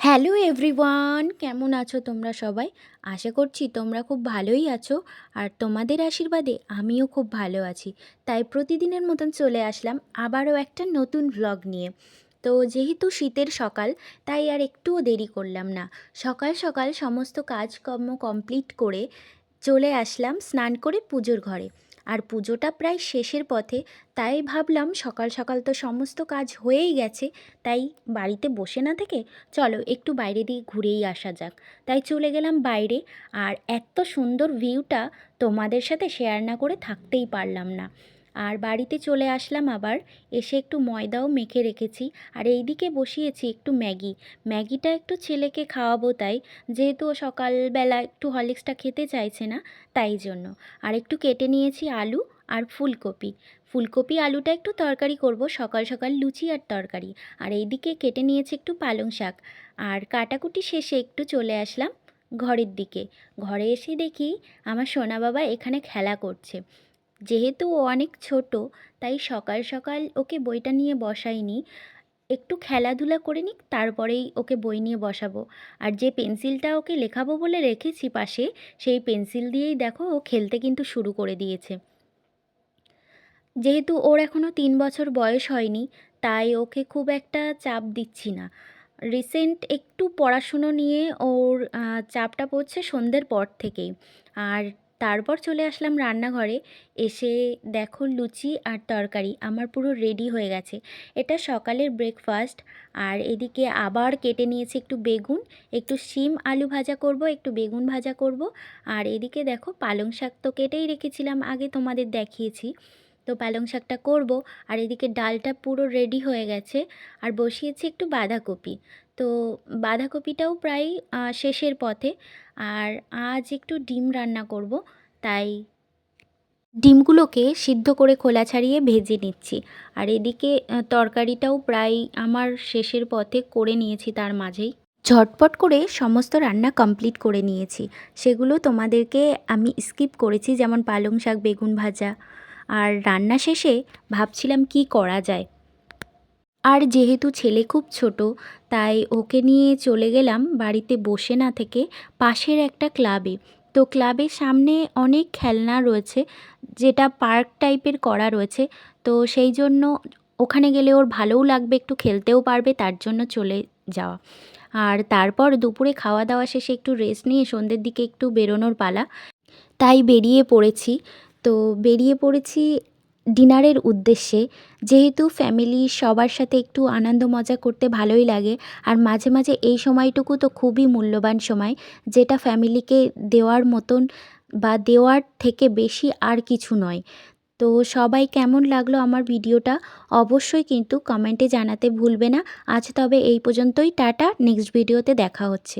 Hello everyone, কেমন আছো তোমরা সবাই? আশা করছি তোমরা খুব ভালোই আছো। আর তোমাদের আশীর্বাদে আমিও খুব ভালো আছি। তাই প্রতিদিনের মতন চলে আসলাম আবারও একটা নতুন ভ্লগ নিয়ে। তো যেহেতু শীতের সকাল, তাই আর একটুও দেরি করলাম না। সকাল সকাল সমস্ত কাজকর্ম কমপ্লিট করে চলে আসলাম স্নান করে পুজোর ঘরে। আর পুজোটা প্রায় শেষের পথে, তাই ভাবলাম সকাল সকাল তো সমস্ত কাজ হয়েই গেছে, তাই বাড়িতে বসে না থেকে চলো একটু বাইরে দিয়ে ঘুরেই আসা যাক। তাই চলে গেলাম বাইরে। আর এত সুন্দর ভিউটা তোমাদের সাথে শেয়ার না করে থাকতেই পারলাম না। আর বাড়িতে চলে আসলাম আবার, এসে একটু ময়দাও মেখে রেখেছি। আর এইদিকে বসিয়েছি একটু ম্যাগিটা একটু ছেলেকে খাওয়াবো, তাই যেহেতু ও সকালবেলা একটু হরলিক্সটা খেতে চাইছে না, তাই জন্য। আর একটু কেটে নিয়েছি আলু আর ফুলকপি আলুটা একটু তরকারি করব, সকাল সকাল লুচি আর তরকারি। আর এইদিকে কেটে নিয়েছি একটু পালং শাক। আর কাটাকুটি শেষে একটু চলে আসলাম ঘরের দিকে। ঘরে এসে দেখি আমার সোনা বাবা এখানে খেলা করছে। যেহেতু ও অনেক ছোট, তাই সকাল সকাল ওকে বইটা নিয়ে বসাইনি, একটু খেলাধুলা করে নিক তারপরেই ওকে বই নিয়ে বসাবো। আর যে পেন্সিলটা ওকে লেখাবো বলে রেখেছি পাশে, সেই পেন্সিল দিয়েই দেখো ও খেলতে কিন্তু শুরু করে দিয়েছে। যেহেতু ওর এখনও 3 বছর বয়স হয়নি, তাই ওকে খুব একটা চাপ দিচ্ছি না। রিসেন্ট একটু পড়াশুনো নিয়ে ওর চাপটা পড়ছে সন্ধ্যের পর থেকেই। আর তারপর চলে আসলাম রান্নাঘরে। এসে দেখো লুচি আর তরকারি আমার পুরো রেডি হয়ে গেছে। এটা সকালের ব্রেকফাস্ট। আর এদিকে আবার কেটে নিয়েছি একটু বেগুন, একটু শিম আলু ভাজা করব, একটু বেগুন ভাজা করব। আর এদিকে দেখো পালং শাক তো কেটেই রেখেছিলাম, আগে তোমাদের দেখিয়েছি। তো পালং শাকটা করব। আর এদিকে ডালটা পুরো রেডি হয়ে গেছে। আর বসিয়েছি একটু বাঁধাকপি। তো বাঁধাকপিটাও প্রায় শেষের পথে। আর আজ একটু ডিম রান্না করব, তাই ডিমগুলোকে সিদ্ধ করে খোলা ছাড়িয়ে ভেজে নিচ্ছি। আর এদিকে তরকারিটাও প্রায় আমার শেষের পথে করে নিয়েছি, তার মাঝেই ঝটপট করে সমস্ত রান্না কমপ্লিট করে নিয়েছি। সেগুলো তোমাদেরকে আমি স্কিপ করেছি, যেমন পালং শাক, বেগুন ভাজা। আর রান্না শেষে ভাবছিলাম কি করা যায়। আর যেহেতু ছেলে খুব ছোট, তাই ওকে নিয়ে চলে গেলাম বাড়িতে বসে না থেকে পাশের একটা ক্লাবে। তো ক্লাবের সামনে অনেক খেলনা রয়েছে, যেটা পার্ক টাইপের করা রয়েছে। তো সেই জন্য ওখানে গেলে ওর ভালোও লাগবে, একটু খেলতেও পারবে, তার জন্য চলে যাওয়া। আর তারপর দুপুরে খাওয়া দাওয়া শেষে একটু রেস্ট নিয়ে সন্ধ্যের দিকে একটু বেরোনোর পালা, তাই বেরিয়ে পড়েছি। তো বেরিয়ে পড়েছি ডিনারের উদ্দেশ্যে। যেহেতু ফ্যামিলি সবার সাথে একটু আনন্দ মজা করতে ভালোই লাগে। আর মাঝে মাঝে এই সময়টুকু তো খুবই মূল্যবান সময়, যেটা ফ্যামিলিকে দেওয়ার মতন বা দেওয়ার থেকে বেশি আর কিছু নয়। তো সবাই কেমন লাগলো আমার ভিডিওটা অবশ্যই কিন্তু কমেন্টে জানাতে ভুলবে না। আজ তবে এই পর্যন্তই, টাটা, নেক্সট ভিডিওতে দেখা হচ্ছে।